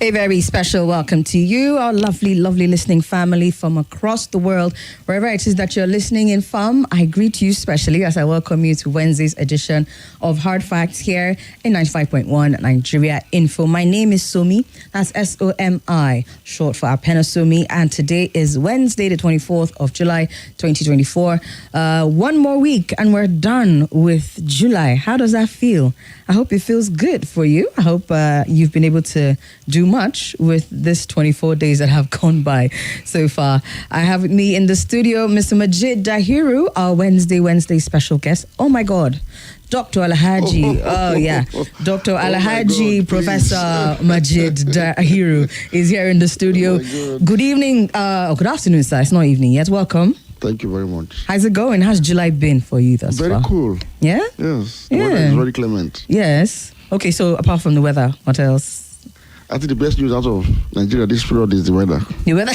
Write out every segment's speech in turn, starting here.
A very special welcome to you, our lovely, lovely listening family from across the world. Wherever it is that you're listening in from, I greet you specially as I welcome you to Wednesday's edition of Hard Facts here in 95.1 Nigeria Info. My name is Somi, that's S-O-M-I, short for Apena Somi, and today is Wednesday, the 24th of July, 2024. One more week and we're done with July. How does that feel? I hope it feels good for you. I hope you've been able to do much with this 24 days that have gone by so far. I have with me in the studio Mr. Majeed Dahiru, our Wednesday special guest. Oh my God, Dr. Alhaji. Oh yeah, Dr. Alhaji Professor Majeed Dahiru is here in the studio. Good evening, good afternoon, sir. It's not evening yet. Welcome. Thank you very much. How's it going? How's July been for you thus far? Very cool. Yeah? Yes. The weather is very clement. Yes. Okay, so apart from the weather, what else? I think the best news out of Nigeria this period is the weather. The weather?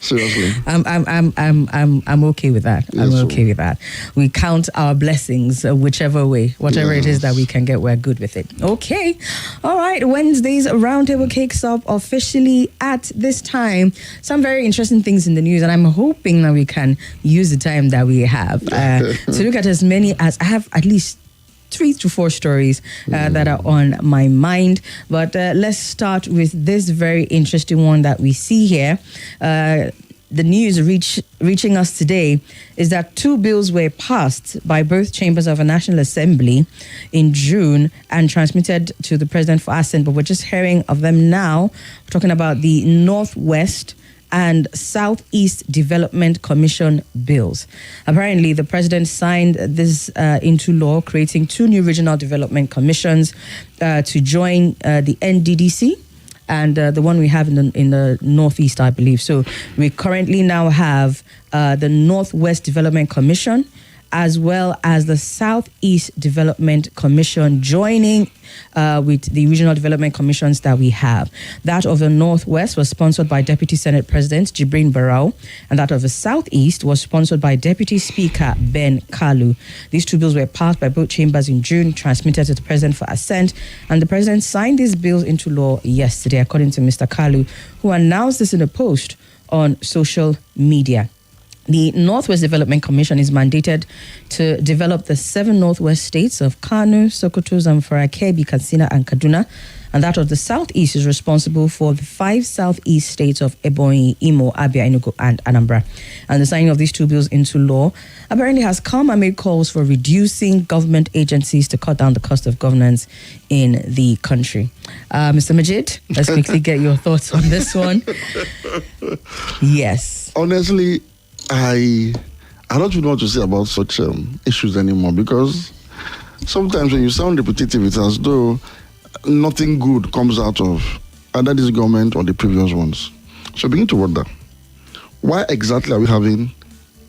Seriously. I'm okay with that. Yes, I'm okay with that. We count our blessings whichever way, whatever it is that we can get, we're good with it. Okay. All right. Wednesday's Roundtable kicks off officially at this time. Some very interesting things in the news, and I'm hoping that we can use the time that we have to look at as many as I have at least 3 to 4 stories that are on my mind. But let's start with this very interesting one that we see here. The news reaching us today is that 2 bills were passed by both chambers of a National Assembly in June and transmitted to the President for assent, but we're just hearing of them now. We're talking about the Northwest and Southeast Development Commission bills. Apparently, the president signed this into law, creating 2 new regional development commissions to join the NDDC and the one we have in the Northeast, I believe. So we currently now have the Northwest Development Commission as well as the Southeast Development Commission joining with the regional development commissions that we have. That of the Northwest was sponsored by Deputy Senate President Jibrin Barau, and that of the Southeast was sponsored by Deputy Speaker Ben Kalu. These 2 bills were passed by both chambers in June, transmitted to the President for assent, and the President signed these bills into law yesterday, according to Mr. Kalu, who announced this in a post on social media. The Northwest Development Commission is mandated to develop the 7 Northwest states of Kano, Sokoto, Zamfara, Kebbi, Katsina, and Kaduna. And that of the Southeast is responsible for the 5 Southeast states of Ebonyi, Imo, Abia, Enugu, and Anambra. And the signing of these 2 bills into law apparently has come amid calls for reducing government agencies to cut down the cost of governance in the country. Mr. Majeed, let's quickly get your thoughts on this one. Yes. Honestly, I don't even know what to say about such issues anymore, because sometimes when you sound repetitive, it's as though nothing good comes out of either this government or the previous ones. So begin to wonder, why exactly are we having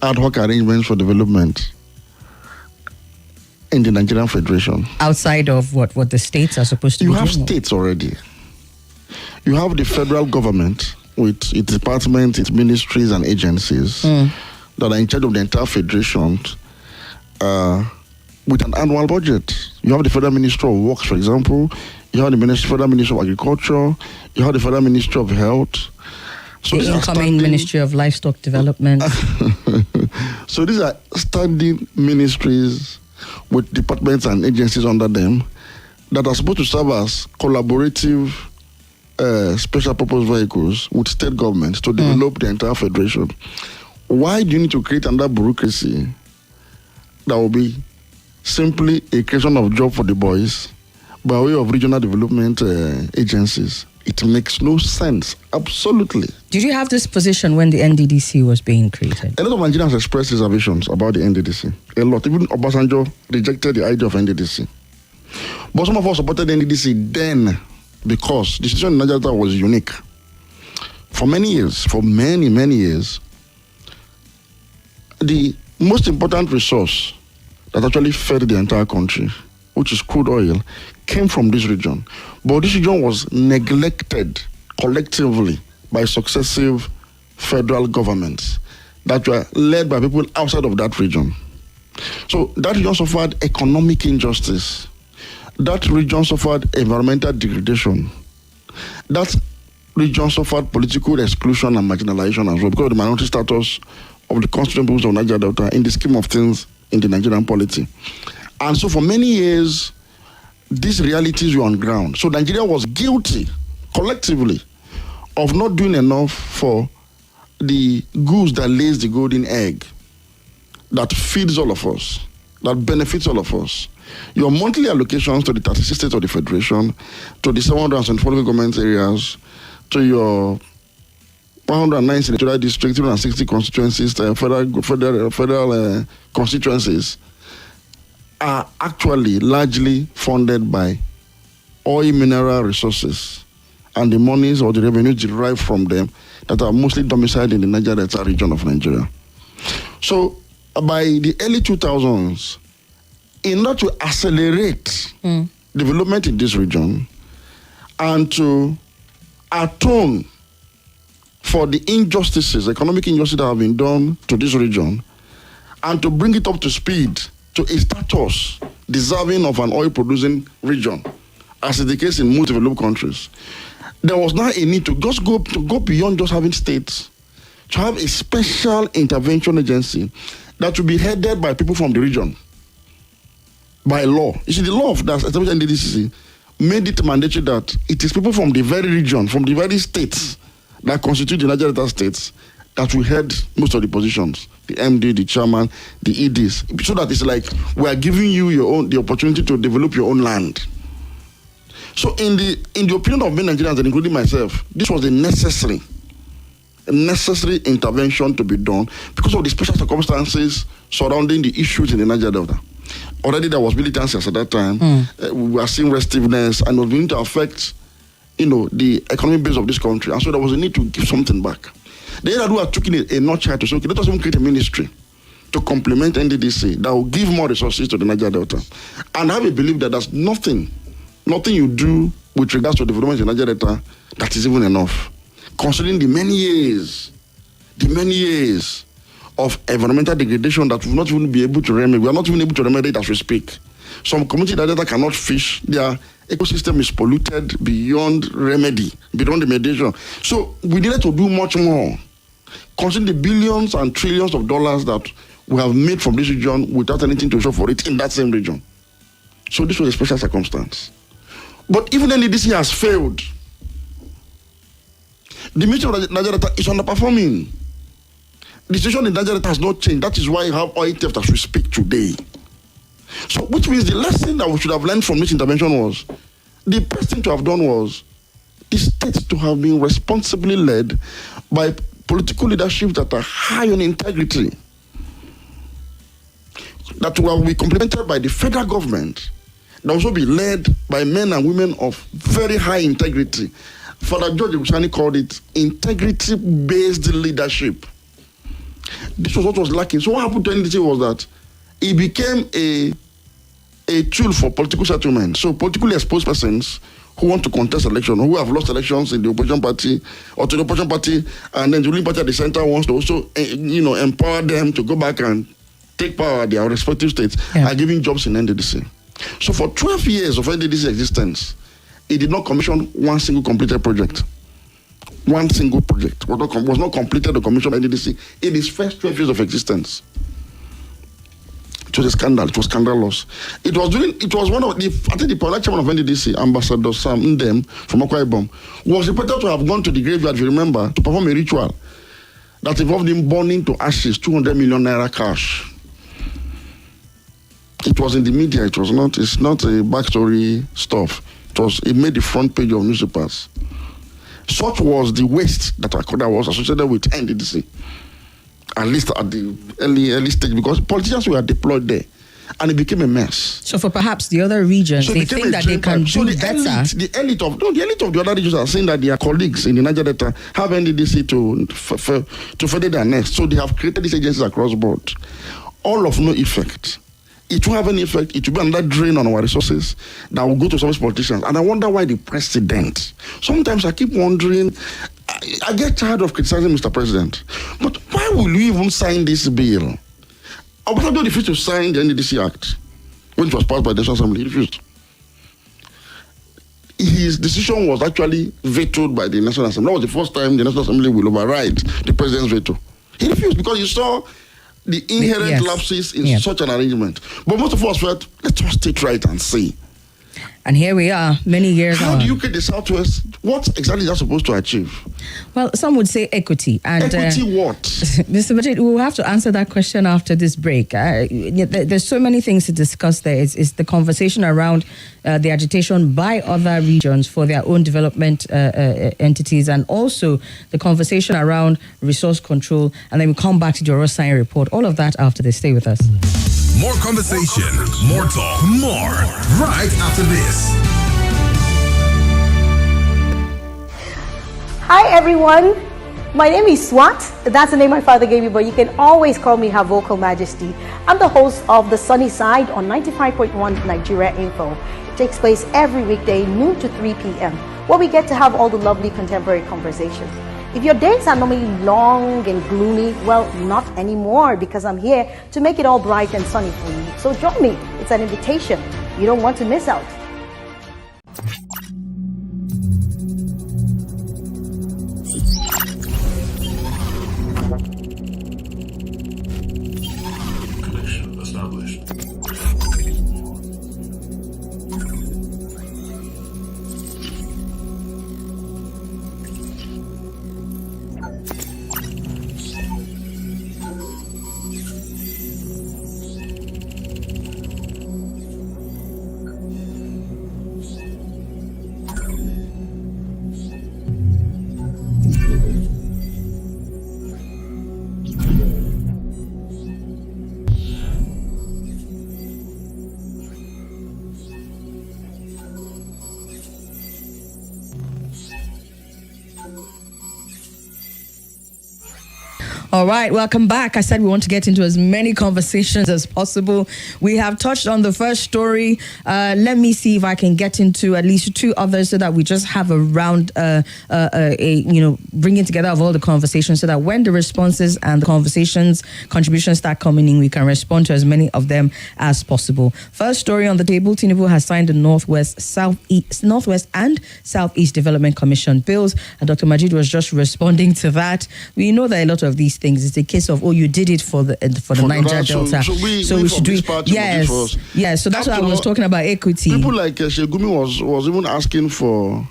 ad hoc arrangements for development in the Nigerian Federation? Outside of what the states are supposed to be doing? You have states already. You have the federal government with its departments, its ministries and agencies that are in charge of the entire federation with an annual budget. You have the Federal Ministry of Works, for example. You have the Federal Ministry of Agriculture. You have the Federal Ministry of Health. So the incoming Ministry of Livestock Development. So these are standing ministries with departments and agencies under them that are supposed to serve as collaborative special purpose vehicles with state governments to develop the entire federation. Why do you need to create another bureaucracy that will be simply a creation of job for the boys by way of regional development agencies? It makes no sense. Absolutely. Did you have this position when the NDDC was being created? A lot of Nigerians expressed reservations about the NDDC. A lot. Even Obasanjo rejected the idea of NDDC. But some of us supported the NDDC then, because the situation in Nigeria was unique. For many years, for many, many years, the most important resource that actually fed the entire country, which is crude oil, came from this region. But this region was neglected collectively by successive federal governments that were led by people outside of that region. So that region suffered economic injustice. That region suffered environmental degradation. That region suffered political exclusion and marginalization as well because of the minority status of the constituent peoples of Niger Delta in the scheme of things in the Nigerian polity. And so for many years, these realities were on ground. So Nigeria was guilty, collectively, of not doing enough for the goose that lays the golden egg, that feeds all of us, that benefits all of us. Your monthly allocations to the 36 states of the Federation, to the 774 local government areas, to your 109 senatorial districts, 260 constituencies, federal constituencies, are actually largely funded by oil mineral resources and the monies or the revenues derived from them that are mostly domiciled in the Niger Delta region of Nigeria. So by the early 2000s, in order to accelerate development in this region and to atone for the injustices, economic injustices that have been done to this region, and to bring it up to speed to a status deserving of an oil-producing region, as is the case in most developed countries, there was now a need to just go beyond just having states, to have a special intervention agency that will be headed by people from the region, by law. You see, the law of that established NDDCC made it mandatory that it is people from the very region, from the very states that constitute the Niger Delta states, that will head most of the positions, the MD, the chairman, the EDs, so that it's like we are giving you the opportunity to develop your own land. So in the opinion of many Nigerians, and including myself, this was a necessary intervention to be done because of the special circumstances surrounding the issues in the Niger Delta. Already there was militancy at that time. We were seeing restiveness, and it was beginning to affect, the economic base of this country. And so there was a need to give something back. The Yar'Adua took in a notch to say, okay, let us even create a ministry to complement NDDC that will give more resources to the Niger Delta. And I have a belief that there's nothing you do with regards to development in Niger Delta that is even enough. Considering the many years of environmental degradation that we will not even be able to remedy. We are not even able to remedy it as we speak. Some communities in Niger Delta cannot fish. Their ecosystem is polluted beyond remedy, beyond remediation. So we needed to do much more. Considering the billions and trillions of dollars that we have made from this region without anything to show for it in that same region. So this was a special circumstance. But even then, NDDC has failed. The Ministry of Niger Delta is underperforming. The situation in Niger Delta has not changed. That is why you have oil theft as we speak today. So, which means the lesson that we should have learned from this intervention was, the best thing to have done was the states to have been responsibly led by political leadership that are high on integrity, that will be complemented by the federal government, that will also be led by men and women of very high integrity. Father George Ebusani called it integrity-based leadership. This was what was lacking. So what happened to NDC was that it became a tool for political settlement. So politically exposed persons who want to contest election, who have lost elections in the opposition party or to the opposition party, and then the ruling party at the center wants to also, empower them to go back and take power at their respective states, are giving jobs in NDDC. So for 12 years of NDDC existence, it did not commission one single completed project. One single project was not completed or commissioned by NDDC in its first 12 years of existence. It was a scandal. It was scandalous. It was one of the, I think the political chairman of NDDC, Ambassador Sam Ndem from Akwa Ibom, was reported to have gone to the graveyard, if you remember, to perform a ritual that involved him burning to ashes 200 million naira cash. It was in the media. It's not a backstory stuff. It made the front page of newspapers. Such was the waste that Akoda was associated with NDDC, at least at the early stage, because politicians were deployed there, and it became a mess. So for perhaps the other regions, they think that they can do better. The elite of the other regions are saying that their colleagues in the Niger Delta have NDDC to further their nest. So they have created these agencies across the board, all of no effect. It won't have any effect. It will be another drain on our resources that will go to some politicians. And I wonder why the president. Sometimes I keep wondering, I get tired of criticizing Mr. President, but why will you even sign this bill? Obasanjo refused to sign the NDDC Act when it was passed by the National Assembly. He refused. his decision was actually vetoed by the National Assembly. That was the first time the National Assembly will override the president's veto. He refused because he saw the inherent lapses in such an arrangement. But most of us felt, let's just take right and see. And here we are, many years on. How do you get the Southwest? What exactly is that supposed to achieve? Well, some would say equity. And equity what? Mr. Majeed, we'll have to answer that question after this break. There's so many things to discuss there. It's the conversation around the agitation by other regions for their own development entities, and also the conversation around resource control. And then we come back to the Rossine report. All of that after this. Stay with us. More conversation, more talk, more right after this. Hi everyone, my name is Swat. That's the name my father gave me, but you can always call me Her Vocal Majesty. I'm the host of The Sunny Side on 95.1 Nigeria Info. It takes place every weekday, noon to 3 p.m., where we get to have all the lovely contemporary conversations. If your days are normally long and gloomy, well, not anymore, because I'm here to make it all bright and sunny for you. So join me. It's an invitation. You don't want to miss out. Connection established. All right, welcome back. I said we want to get into as many conversations as possible. We have touched on the first story. Let me see if I can get into at least two others so that we just have a round, bringing together of all the conversations so that when the responses and the contributions start coming in, we can respond to as many of them as possible. First story on the table, Tinubu has signed the Northwest and Southeast Development Commission bills. And Dr. Majeed was just responding to that. We know that a lot of these things, it's a case of, you did it for the Niger Delta. So we should do it. Yes. So that's why I was talking about equity. People like Shegumi was even asking for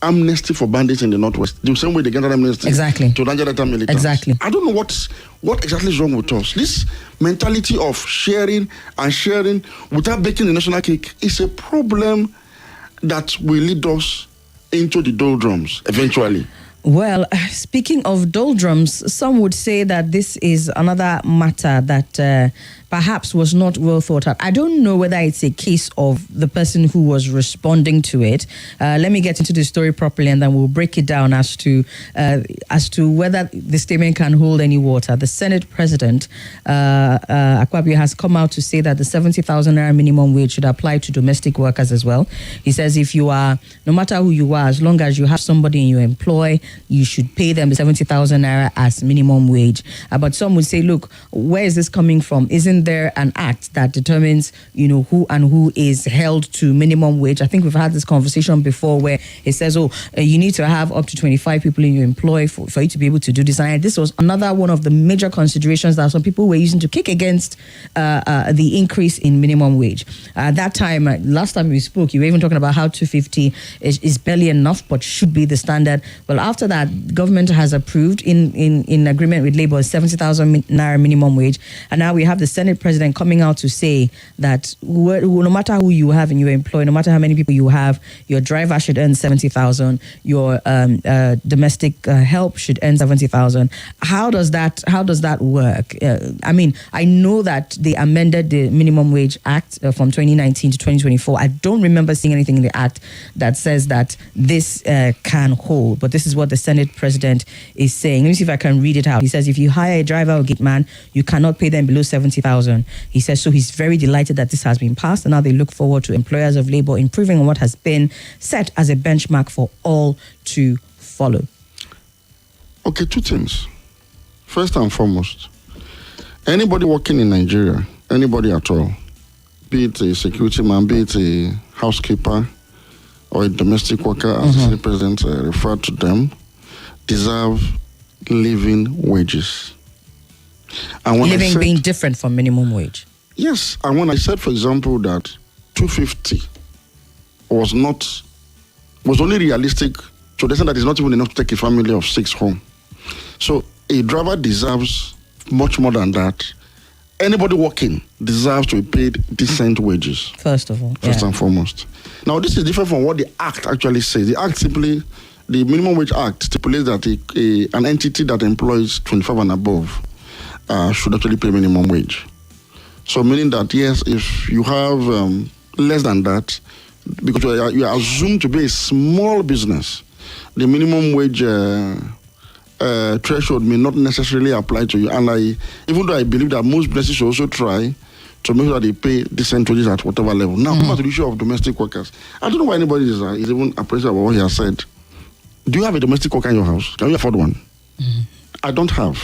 amnesty for bandits in the Northwest. The same way they get amnesty to Niger Delta militants. Exactly. I don't know what exactly is wrong with us. This mentality of sharing without baking the national cake is a problem that will lead us into the doldrums eventually. Well, speaking of doldrums, some would say that this is another matter that perhaps was not well thought out. I don't know whether it's a case of the person who was responding to it. Let me get into the story properly, and then we'll break it down as to whether the statement can hold any water. The Senate President, Akpabio, has come out to say that the 70,000 naira minimum wage should apply to domestic workers as well. He says if you are, no matter who you are, as long as you have somebody in your employ, you should pay them 70,000 naira as minimum wage. But some would say, look, where is this coming from? Isn't there an act that determines, who is held to minimum wage? I think we've had this conversation before where it says, you need to have up to 25 people in your employ for you to be able to do this. And this was another one of the major considerations that some people were using to kick against the increase in minimum wage. At that time, last time we spoke, you were even talking about how 250 is barely enough, but should be the standard. Well, after that, government has approved in agreement with Labour 70,000 naira minimum wage, and now we have the Senate President coming out to say that no matter who you have in your employ, no matter how many people you have, your driver should earn 70,000, your domestic help should earn 70,000. How does that work? I know that they amended the Minimum Wage Act from 2019 to 2024. I don't remember seeing anything in the act that says that this can hold, but this is what the Senate President is saying. Let me see if I can read it out. He says, if you hire a driver or gate man, you cannot pay them below 70,000. He says, so he's very delighted that this has been passed, and now they look forward to employers of labor improving on what has been set as a benchmark for all to follow. Okay, two things. First and foremost, anybody working in Nigeria, anybody at all, be it a security man, be it a housekeeper or a domestic worker, as the president referred to them, deserve living wages. And when living being different from minimum wage. Yes, and when I said, for example, that 250 was only realistic to the extent that it's not even enough to take a family of 6 home. So a driver deserves much more than that. Anybody working deserves to be paid decent wages. First of all. First and foremost. Now, this is different from what the Act actually says. The Act simply, the Minimum Wage Act stipulates that an entity that employs 25 and above should actually pay minimum wage. So meaning that, yes, if you have less than that, because you are assumed to be a small business, the minimum wage threshold may not necessarily apply to you. And even though I believe that most businesses should also try to make sure that they pay decent wages at whatever level. Now, come back to the issue of domestic workers. I don't know why anybody is even appreciative about what he has said. Do you have a domestic worker in your house? Can you afford one? I don't have.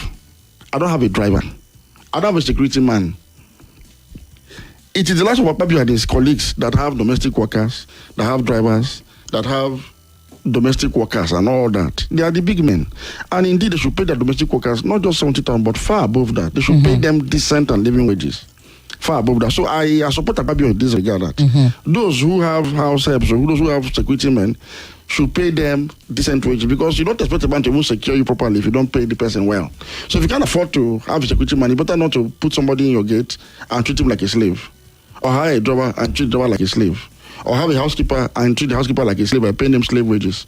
I don't have a driver. I don't have a security man. It is the likes of Papa and his colleagues that have domestic workers, that have drivers, that have domestic workers and all that. They are the big men. And indeed, they should pay their domestic workers not just 70,000, but far above that. They should pay them decent and living wages. Far above that. So I support Ababi in this regard. That those who have house helps or those who have security men should pay them decent wages, because you don't expect a man to even secure you properly if you don't pay the person well. So if you can't afford to have a security man, you better not to put somebody in your gate and treat him like a slave. Or hire a driver and treat the driver like a slave. Or have a housekeeper and treat the housekeeper like a slave by paying them slave wages.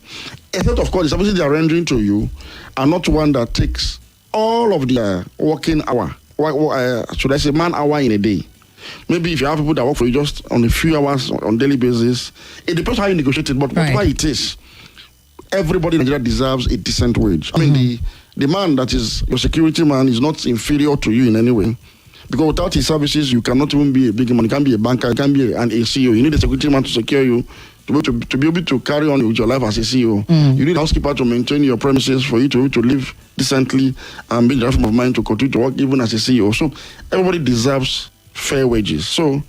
Except, of course, the services they are rendering to you are not one that takes all of the working hour, should I say man hour in a day. Maybe if you have people that work for you just on a few hours on a daily basis, it depends how you negotiate it, but whatever it is, everybody in Nigeria deserves a decent wage. I mean, the man that is your security man is not inferior to you in any way. Because without his services, you cannot even be a big man. You can't be a banker, you can't be an CEO. You need a security man to secure you, to be able to carry on with your life as a CEO. You need a housekeeper to maintain your premises for you to be able to live decently and be the right frame of mind to continue to work even as a CEO. So everybody deserves fair wages. So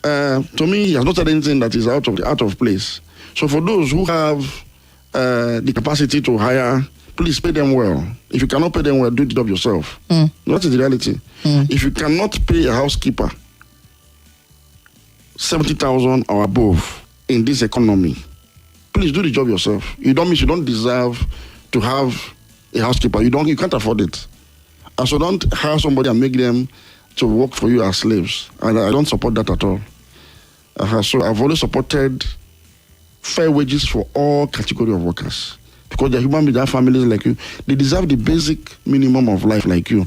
to me, he has not said anything that is out of place. So for those who have the capacity to hire, please pay them well. If you cannot pay them well, do the job yourself. That is the reality. If you cannot pay a housekeeper 70,000 or above in this economy, please do the job yourself. You don't deserve to have a housekeeper. You can't afford it. And so don't hire somebody and make them to work for you as slaves. And I don't support that at all. So I've always supported fair wages for all category of workers. Because they're human beings, they have families like you. They deserve the basic minimum of life like you.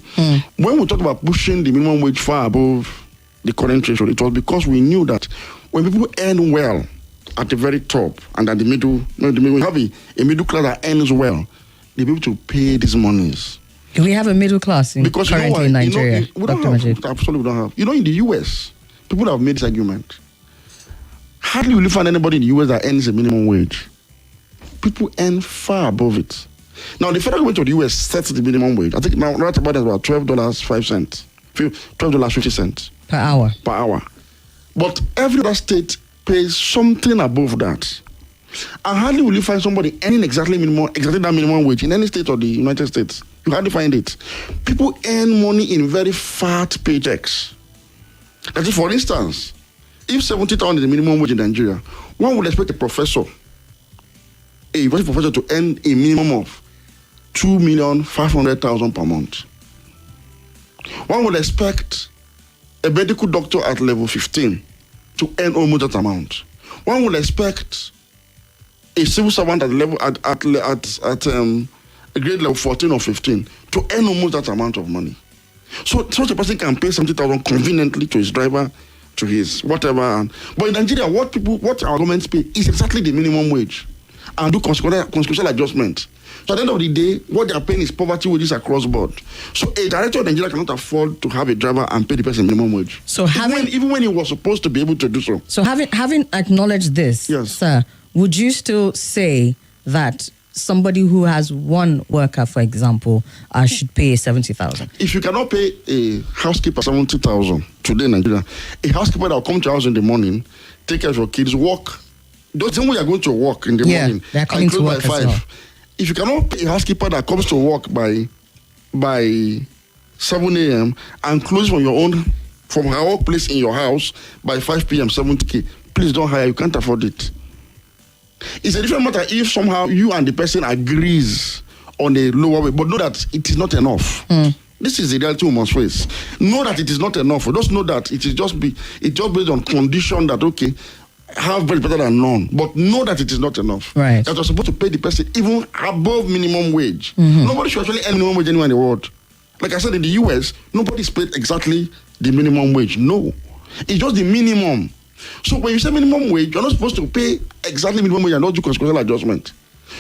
When we talk about pushing the minimum wage far above the current threshold, it was because we knew that when people earn well at the very top and at the middle, when you have a middle class that earns well, they'll be able to pay these monies. Do we have a middle class currently in Nigeria? We don't have, absolutely don't have. In the US, people have made this argument. Hardly will you find anybody in the US that earns a minimum wage. People earn far above it. Now, the federal government of the US sets the minimum wage. I think now right about $12.05, $12.50 per hour. Per hour. But every other state pays something above that. And hardly will you find somebody earning exactly that minimum wage in any state of the United States. You hardly find it. People earn money in very fat paychecks. That is, for instance, if 70,000 is the minimum wage in Nigeria, one would expect a university professor to earn a minimum of 2,500,000 per month. One would expect a medical doctor at level 15 to earn almost that amount. One would expect a civil servant at a grade level 14 or 15 to earn almost that amount of money. So such a person can pay 70,000 conveniently to his driver, to his whatever. But in Nigeria, what our governments pay is exactly the minimum wage, and do consequential adjustment. So at the end of the day, what they are paying is poverty wages across board. So a director of Nigeria cannot afford to have a driver and pay the person minimum wage. So even when he was supposed to be able to do so. So having acknowledged this, yes, sir, would you still say that somebody who has one worker, for example, should pay 70,000? If you cannot pay a housekeeper 70,000 today in Nigeria, a housekeeper that will come to your house in the morning, take care of your kids, work. Don't think we are going to work in the morning. They're coming to work by 5. as well. If you cannot pay a housekeeper that comes to work by 7 a.m. and close from her workplace in your house by 5 p.m. 70K, please don't hire. You can't afford it. It's a different matter if somehow you and the person agrees on a lower way, but know that it is not enough. This is the reality we must face. Know that it is not enough. Just know that it is just based on condition that, okay, have bread better than none, but know that it is not enough. Right. That you're supposed to pay the person even above minimum wage. Nobody should actually earn minimum wage anywhere in the world. Like I said, in the US, nobody's paid exactly the minimum wage. No. It's just the minimum. So when you say minimum wage, you're not supposed to pay exactly minimum wage and not do consequential adjustment.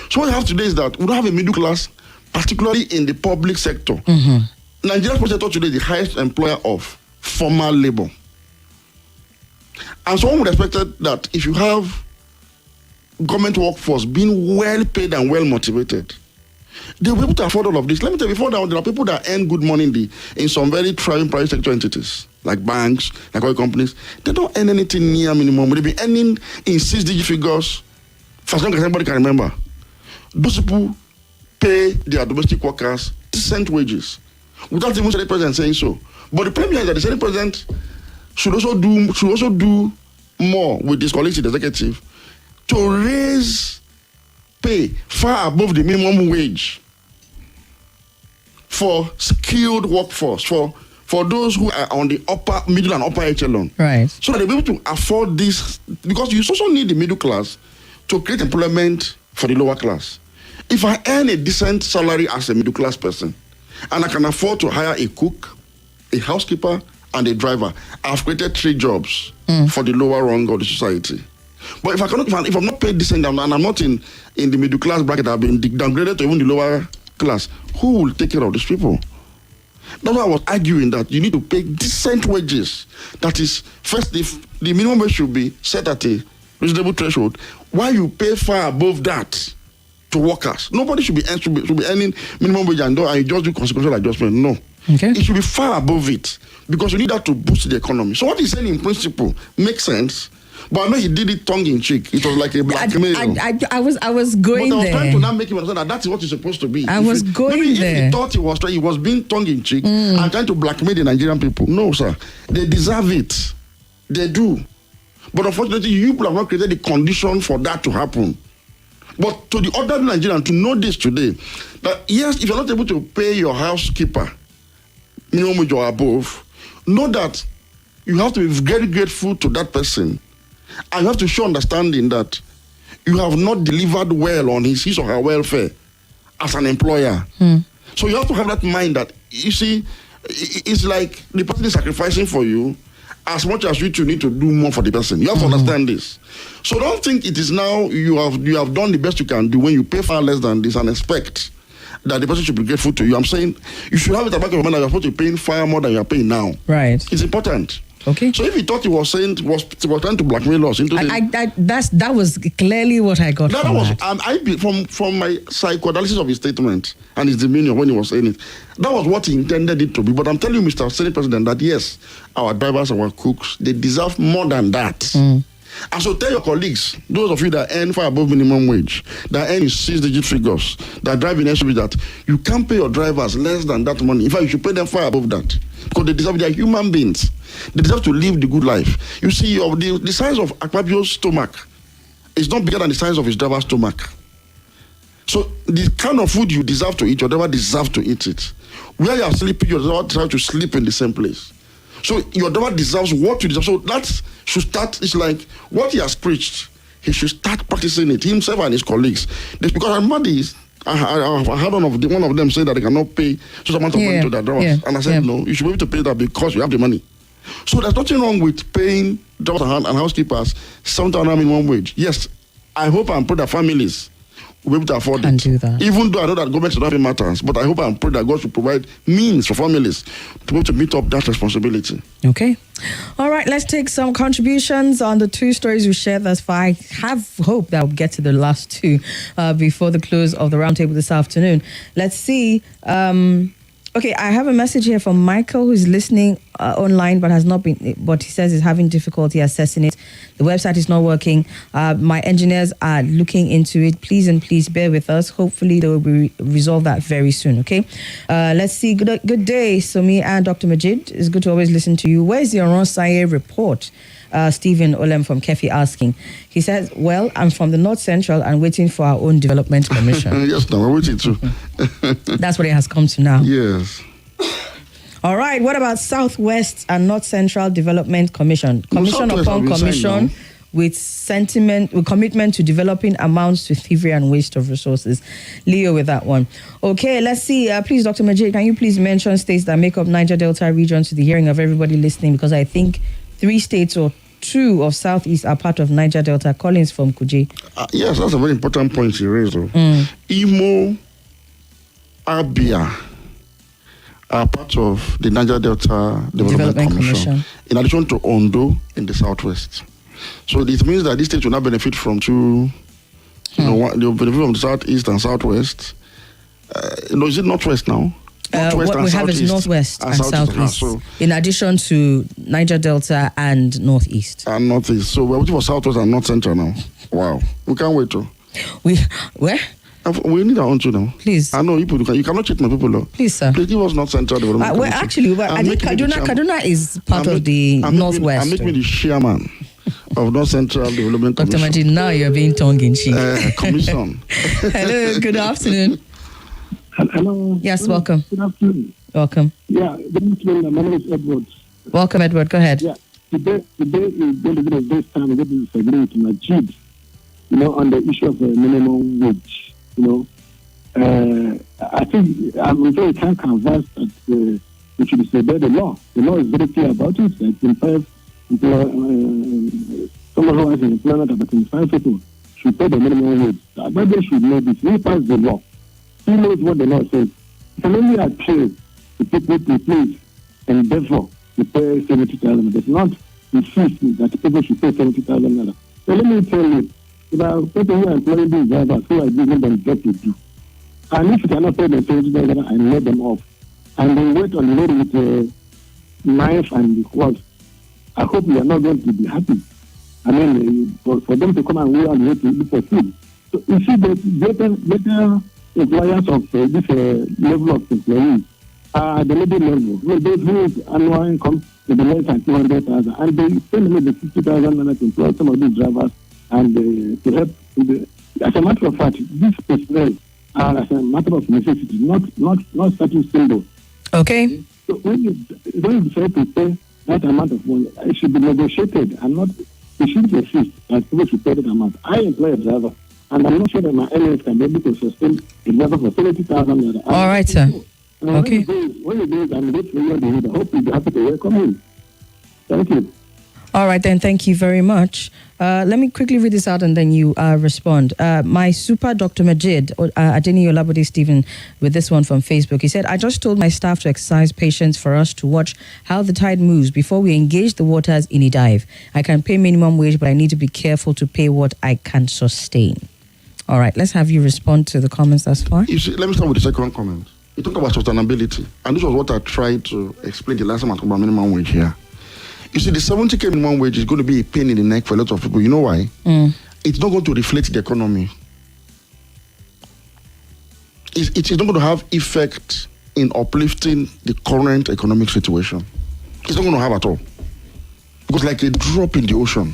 So what you have today is that we don't have a middle class, particularly in the public sector. Nigeria's public sector today is the highest employer of formal labor. And someone would expect that if you have government workforce being well paid and well motivated, they'll be able to afford all of this. Let me tell you, before now, there are people that earn good money in some very thriving private sector entities, like banks, like oil companies. They don't earn anything near minimum. They've been earning in 6-digit figures for as long as anybody can remember. Those people pay their domestic workers decent wages without even the president saying so. But the problem is that the Senate president should also do more with this collective executive to raise pay far above the minimum wage for skilled workforce, for those who are on the middle and upper echelon. Right. So that they'll be able to afford this, because you also need the middle class to create employment for the lower class. If I earn a decent salary as a middle class person, and I can afford to hire a cook, a housekeeper, and a driver, I've created 3 jobs for the lower rung of the society. But if I'm not paid decent and I'm not in the middle class bracket, I've been downgraded to even the lower class, who will take care of these people? That's why I was arguing that you need to pay decent wages. That is, first, the minimum wage should be set at a reasonable threshold. While you pay far above that to workers, nobody should be earning minimum wage and you just do consequential adjustment. No. Okay. It should be far above it, because you need that to boost the economy. So what he's saying in principle makes sense, but I know he did it tongue in cheek. It was like a blackmail. I was going there. But I was trying to now make him understand that is what it's supposed to be. I was going there. If he thought he was being tongue in cheek and trying to blackmail the Nigerian people, no, sir. They deserve it. They do. But unfortunately, you people have not created the condition for that to happen. But to the other Nigerian to know this today, that yes, if you're not able to pay your housekeeper minimum wage or above, know that you have to be very grateful to that person, and you have to show understanding that you have not delivered well on his or her welfare as an employer. So you have to have that mind that, you see, it's like the person is sacrificing for you as much as you two need to do more for the person. You have to understand this. So don't think it is now you have done the best you can do when you pay far less than this and expect that the person should be grateful to you. I'm saying you should have it at the back of your mind that you're supposed to be paying far more than you're paying now. Right. It's important. Okay. So if he thought he was trying to blackmail us into that was clearly what I got from that. From my psychoanalysis of his statement and his demeanor when he was saying it, that was what he intended it to be. But I'm telling you, Mr. Senate President, that yes, our drivers, our cooks, they deserve more than that. And so tell your colleagues, those of you that earn far above minimum wage, that earn in 6-digit figures, that drive in SUV, that you can't pay your drivers less than that money. In fact, you should pay them far above that, because they deserve. They are human beings. They deserve to live the good life. You see, the size of Akpabio's stomach is not bigger than the size of his driver's stomach. So the kind of food you deserve to eat, your driver deserves to eat it. Where you are sleeping, your driver deserves to sleep in the same place. So your driver deserves what you deserve. So that should start. It's like what he has preached. He should start practicing it himself and his colleagues. Because I remember I heard one of them say that they cannot pay such amount of money to their drivers, and I said no, you should be able to pay that because you have the money. So there's nothing wrong with paying drivers and housekeepers 7,000 minimum wage. Yes, I hope and pray that families will be able to afford Can't it. do that. Even though I know that government should not have matters, but I hope and pray that God should provide means for families to be able to meet up that responsibility. Okay. All right, let's take some contributions on the two stories we shared thus far. I have hope that we'll get to the last two before the close of the roundtable this afternoon. Let's see. Okay, I have a message here from Michael, who's listening online, but he says he's having difficulty accessing it. The website is not working. My engineers are looking into it. Please bear with us. Hopefully they will resolve that very soon. Okay. Let's see. Good day, Somi and Dr. Majeed. It's good to always listen to you. Where's the Oronsaye report? Stephen Olem from Kefi asking. He says, well, I'm from the North Central and waiting for our own development commission. Yes, no, we're waiting too. That's what it has come to now. Yes. All right. What about Southwest and North Central Development Commission? Commission upon commission with commitment to developing amounts to thievery and waste of resources. Leo with that one. Okay, let's see. Please, Dr. Majeed, can you please mention states that make up Niger Delta region to the hearing of everybody listening? Because I think 3 states or 2 of Southeast are part of Niger Delta. Collins from Kuje. Yes, that's a very important point you raised. Imo, Abia are part of the Niger Delta Development Commission, in addition to Ondo in the Southwest. So it means that these states will not benefit from two, they'll benefit from the Southeast and Southwest. Is it Northwest now? What we have is Northwest and Southeast, so, in addition to Niger Delta and Northeast. And Northeast. So we're waiting for Southwest and North Central now. Wow. We can't wait to. Where? We need our own too now. Please. I know you cannot cheat my people. Though. Please, sir. Please give us North Central Development Commission. I think Kaduna is part of the Northwest. And make me the chairman of North Central Development Commission. Dr. Majeed, now you're being tongue-in-cheek. Commission. Hello, good afternoon. Hello. Yes, welcome. Good afternoon. Welcome. Yeah, good afternoon. My name is Edward. Welcome, Edward. Go ahead. Yeah, today is going to be the best time we're going to disagree with Majeed, on the issue of minimum wage. I think I'm very convinced that we should disobey the law. The law is very clear about it. That someone who has an employment of 25 people should pay the minimum wage. Everybody should know this. We pass the law. He knows what the law says. It can only appeal to people to please endeavor to pay 70,000. It's not insist that people should pay 70,000. So let me tell you, if I people who are employing these drivers who are giving them job to do, and if you cannot pay them 70,000 and let them off, and they wait on the road with a knife and the horse, I hope you are not going to be happy. I mean, for them to come and wait on the road to look for food. So you see that better employers of this level of employees are the middle level. Those whose annual income is less than 200,000, and they spend maybe 50,000 to employ some of these drivers and to help. As a matter of fact, these personnel are as a matter of necessity, not certain symbol. Okay. So when you decide to pay that amount of money, it should be negotiated and not. It shouldn't exist as people should pay that amount. I employ a driver, and I'm not sure that my earnings can be able to sustain a driver for 70,000. All right, sir. Okay. When you do it, I'm going to I hope you'll be happy to welcome you. Thank you. All right, then. Thank you very much. Let me quickly read this out and then you respond. My super Dr. Majeed, Adeni Olabode Stephen, with this one from Facebook. He said, I just told my staff to exercise patience for us to watch how the tide moves before we engage the waters in a dive. I can pay minimum wage, but I need to be careful to pay what I can sustain. All right, let's have you respond to the comments thus far. You see, let me start with the second comment. You talk about sustainability, and this was what I tried to explain the last time I talked about minimum wage here. You see, the 70K minimum wage is going to be a pain in the neck for a lot of people. You know why? It's not going to reflect the economy. It's not going to have effect in uplifting the current economic situation. It's not going to have at all. Because like a drop in the ocean.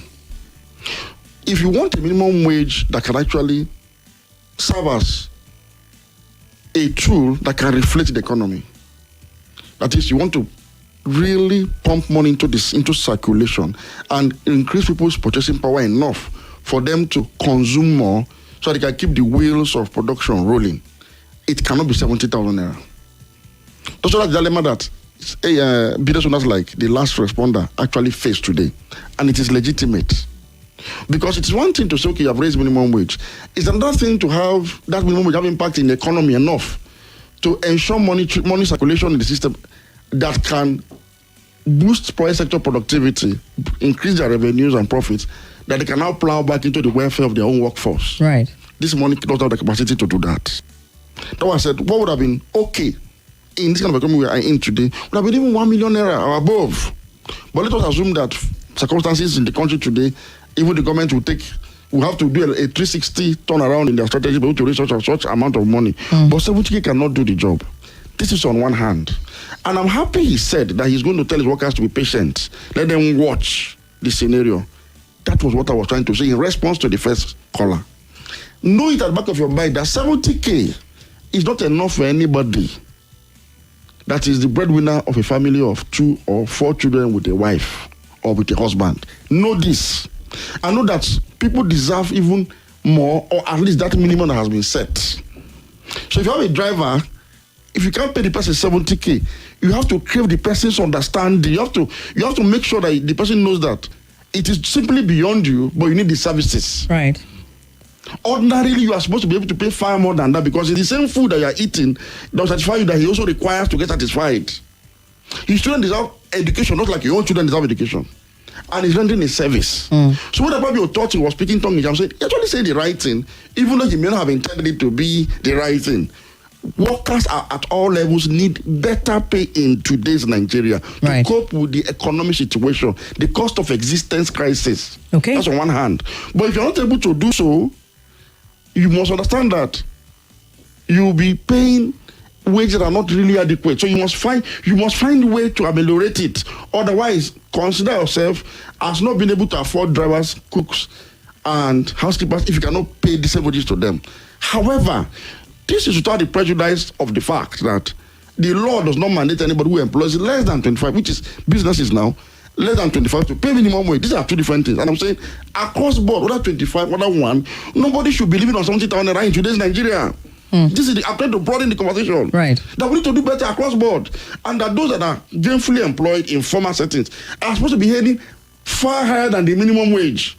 If you want a minimum wage that can actually serve as a tool that can reflect the economy, that is, you want to really pump money into circulation and increase people's purchasing power enough for them to consume more so they can keep the wheels of production rolling, it cannot be 70,000 naira. That's the dilemma that business owners like the last responder actually face today, and it is legitimate. Because it's one thing to say, okay, you have raised minimum wage. It's another thing to have that minimum wage have impact in the economy enough to ensure money circulation in the system that can boost private sector productivity, increase their revenues and profits, that they can now plow back into the welfare of their own workforce. Right. This money doesn't have the capacity to do that. That's why I said, what would have been okay in this kind of economy we are in today would have been even 1 million naira or above. But let us assume that circumstances in the country today, even the government will have to do a 360 turnaround in their strategy to raise such amount of money. But 70K cannot do the job. This is on one hand. And I'm happy he said that he's going to tell his workers to be patient. Let them watch the scenario. That was what I was trying to say in response to the first caller. Know it at the back of your mind that 70K is not enough for anybody that is the breadwinner of a family of 2 or 4 children with a wife or with a husband. Know this. I know that people deserve even more, or at least that minimum that has been set. So if you have a driver, if you can't pay the person 70K, you have to crave the person's understanding. You have to make sure that the person knows that it is simply beyond you, but you need the services. Right. Ordinarily, you are supposed to be able to pay far more than that, because it's the same food that you are eating that will satisfy you that he also requires to get satisfied. His children deserve education, not like your own children deserve education. And he's rendering a service. So when the Bible thought he was speaking tongue, I'm saying, he actually said the right thing, even though he may not have intended it to be the right thing. Workers at all levels need better pay in today's Nigeria to cope with the economic situation, the cost of existence crisis. Okay. That's on one hand. But if you're not able to do so, you must understand that you'll be paying wages that are not really adequate. So you must find a way to ameliorate it. Otherwise, consider yourself as not being able to afford drivers, cooks, and housekeepers if you cannot pay decent wages to them. However, this is without the prejudice of the fact that the law does not mandate anybody who employs less than 25, which is businesses now, less than 25 to pay minimum wage. These are two different things. And I'm saying across board, whether 25, whether 1, nobody should be living on 70,000 naira in today's Nigeria. This is I'm trying to broaden the conversation. Right. That we need to do better across board. And that those that are gainfully employed in formal settings are supposed to be earning far higher than the minimum wage.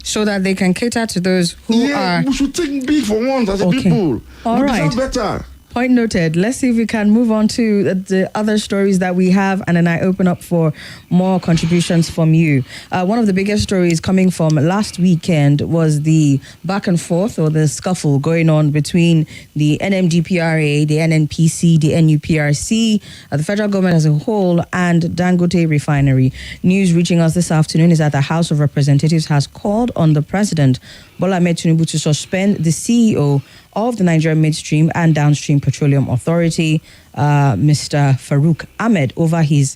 So that they can cater to those who are... we should think big for once as a people. All we right. deserve better. Point noted. Let's see if we can move on to the other stories that we have, and then I open up for more contributions from you. One of the biggest stories coming from last weekend was the back and forth, or the scuffle going on between the NMDPRA, the NNPC, the NUPRC, the federal government as a whole, and Dangote refinery. News reaching us this afternoon is that the House of Representatives has called on the President, Bola Ahmed Tinubu, to suspend the CEO of the Nigerian Midstream and Downstream Petroleum Authority, Mr. Farouk Ahmed, over his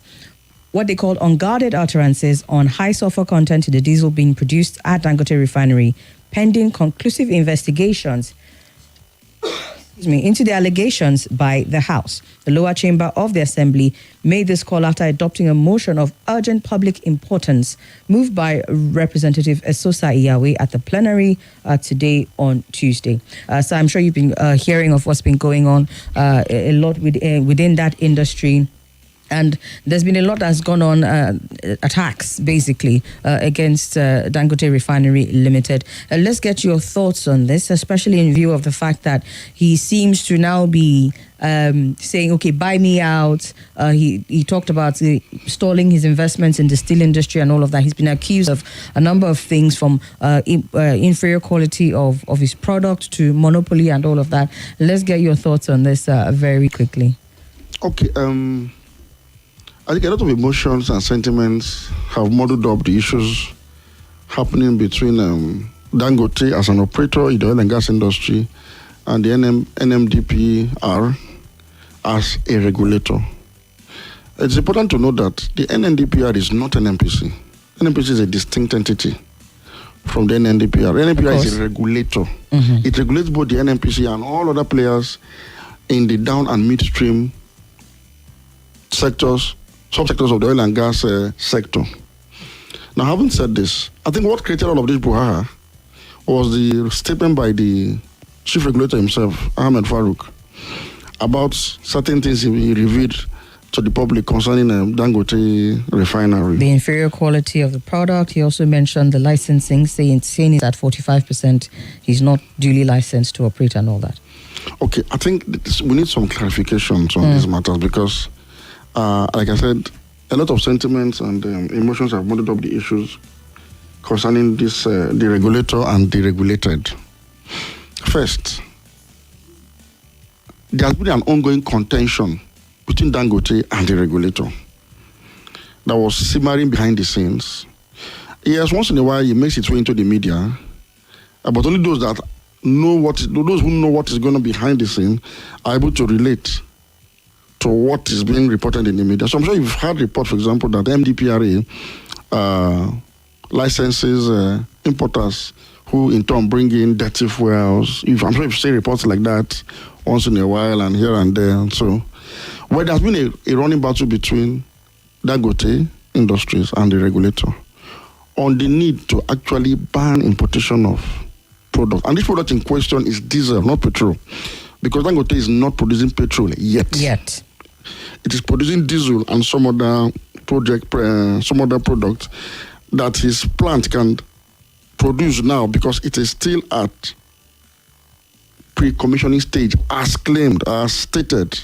what they called unguarded utterances on high sulfur content in the diesel being produced at Dangote refinery, pending conclusive investigations into the allegations by the House. The lower chamber of the Assembly made this call after adopting a motion of urgent public importance moved by Representative Esosa Iyawe at the plenary today on Tuesday. So I'm sure you've been hearing of what's been going on a lot within that industry. And there's been a lot that's gone on, attacks, basically, against Dangote Refinery Limited. Let's get your thoughts on this, especially in view of the fact that he seems to now be saying, okay, buy me out. He talked about stalling his investments in the steel industry and all of that. He's been accused of a number of things, from inferior quality of his product to monopoly and all of that. Let's get your thoughts on this very quickly. Okay, I think a lot of emotions and sentiments have muddled up the issues happening between Dangote as an operator in the oil and gas industry and the NMDPR as a regulator. It's important to note that the NNDPR is not an NPC. NNPC is a distinct entity from the NNDPR. NNDPR is a regulator. Mm-hmm. It regulates both the NNPC and all other players in the down and midstream sectors, subsectors of the oil and gas sector. Now, having said this, I think what created all of this brouhaha was the statement by the chief regulator himself, Ahmed Farouk, about certain things he revealed to the public concerning Dangote refinery. The inferior quality of the product. He also mentioned the licensing, saying it's at 45%. He's not duly licensed to operate and all that. Okay, I think we need some clarifications on these matters because, like I said, a lot of sentiments and emotions have mounted up the issues concerning this, the regulator and the regulated. First, there has been an ongoing contention between Dangote and the regulator that was simmering behind the scenes. Yes, once in a while, it makes its way into the media, but only those that know those who know what is going on behind the scene are able to relate to what is being reported in the media. So I'm sure you've heard reports, for example, that MDPRA licenses importers who in turn bring in dirty fuels. I'm sure you've seen reports like that once in a while and here and there. So, well, there's been a running battle between Dangote Industries and the regulator on the need to actually ban importation of product. And this product in question is diesel, not petrol. Because Dangote is not producing petrol yet. It is producing diesel and some other product that his plant can produce now because it is still at pre-commissioning stage as claimed, as stated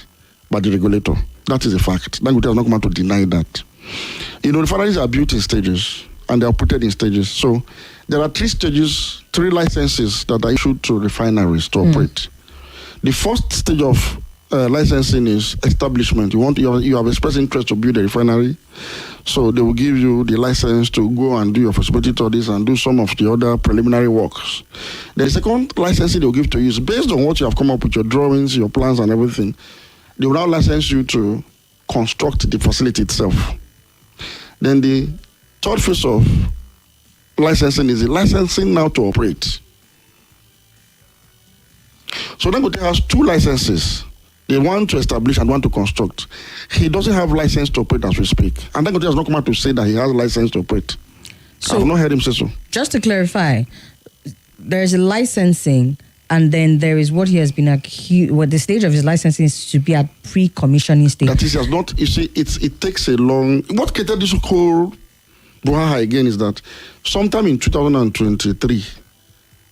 by the regulator. That is a fact. Dangote has not come out to deny that. Refineries are built in stages and they are operated in stages. So there are three licenses that are issued to refineries to operate. The first stage of licensing is establishment. You have expressed interest to build a refinery, so they will give you the license to go and do your feasibility studies and do some of the other preliminary works. The second licensing they will give to you is based on what you have come up with, your drawings, your plans and everything. They will now license you to construct the facility itself. Then the third phase of licensing is the licensing now to operate. So Dangote has two licenses. The one to establish and one to construct. He doesn't have license to operate as we speak. And Dangote has not come out to say that he has license to operate. So, I've not heard him say so. Just to clarify, there's a licensing and then there is what he has been accused, what the stage of his licensing is to be at pre-commissioning stage. That is, he has not, you see, it takes a long, what created this whole brouhaha again is that sometime in 2023,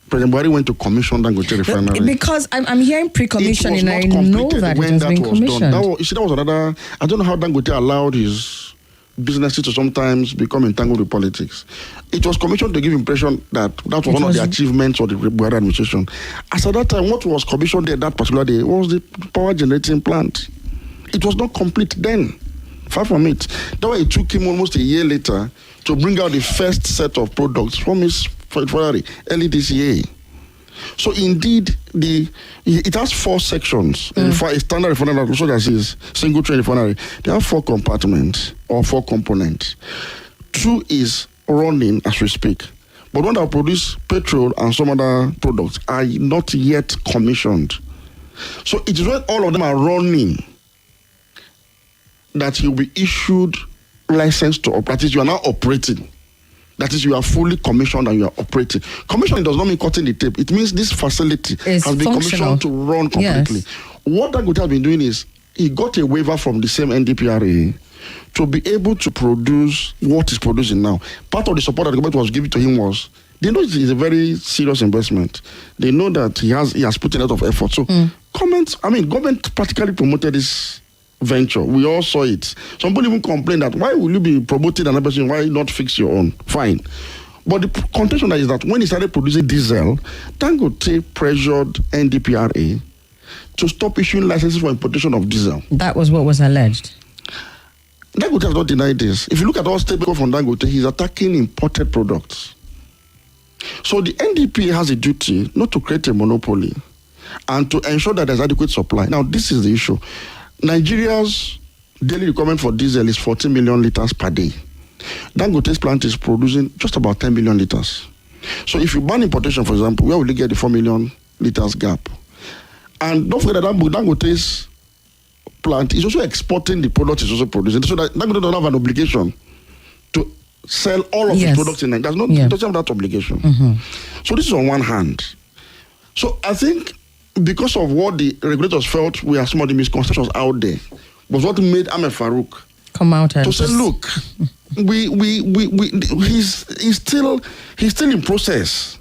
President Buhari went to commission Dangote refinery. Because I'm hearing pre-commissioning, I know that it has been commissioned. That was another, I don't know how Dangote allowed his businesses to sometimes become entangled with politics. It was commissioned to give impression that was one of the achievements of the Buhari administration. As at that time, what was commissioned there that particular day was the power generating plant. It was not complete then. Far from it. That's why it took him almost a year later to bring out the first set of products from his refinery, early this year. So indeed, it has 4 sections. For a standard refinery, also that is single train refinery, they have 4 compartments or 4 components. 2 is running as we speak. But one that produce petrol and some other products are not yet commissioned. So it is when all of them are running that you'll be issued license to operate. That is, you are now operating. That is, you are fully commissioned and you are operating. Commissioning does not mean cutting the tape. It means this facility has been commissioned to run completely. Yes. What Dangote has been doing is he got a waiver from the same NDPRA to be able to produce what he's producing now. Part of the support that the government was giving to him was, they know it's a very serious investment. They know that he has put a lot of effort. So government practically promoted this venture. We all saw it. Some people even complain that why will you be promoting another person? Why not fix your own? Fine. But the contention is that when he started producing diesel, Dangote pressured NDPRA to stop issuing licenses for importation of diesel. That was what was alleged. Dangote has not denied this. If you look at all statements from Dangote, he's attacking imported products. So the NDPA has a duty not to create a monopoly and to ensure that there's adequate supply. Now, this is the issue. Nigeria's daily requirement for diesel is 40 million liters per day. Dangote's plant is producing just about 10 million liters. So if you ban importation, for example, where will you get the 4 million liters gap? And don't forget that Dangote's plant is also exporting the product it's also producing. So that Dangote doesn't have an obligation to sell all of his products in Nigeria. It doesn't have that obligation. So this is on one hand. So I think because of what the regulators felt were some of the misconceptions out there, was what made Ahmed Farouk come out and to say, look, he's still in process.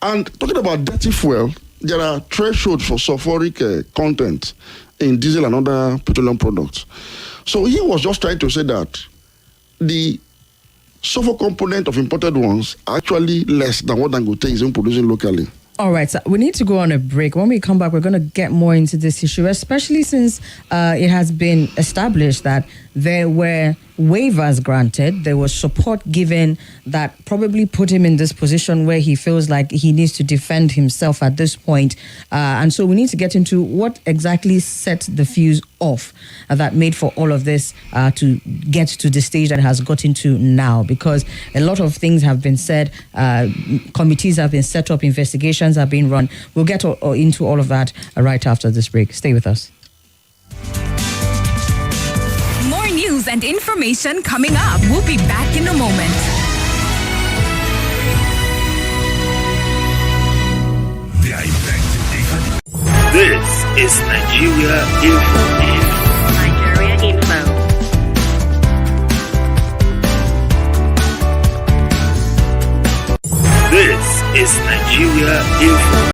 And talking about dirty fuel, there are thresholds for sulfuric content in diesel and other petroleum products. So he was just trying to say that the sulfur component of imported ones are actually less than what Dangote is producing locally. All right, so we need to go on a break. When we come back, we're going to get more into this issue, especially since it has been established that there were waivers granted, there was support given that probably put him in this position where he feels like he needs to defend himself at this point. And so we need to get into what exactly set the fuse off that made for all of this to get to the stage that it has gotten to now, because a lot of things have been said, committees have been set up, investigations are being run. We'll get into all of that right after this break. Stay with us. More news and information coming up. We'll be back in a moment. This is Nigeria Info. Nigeria Info. This is Nigeria Info.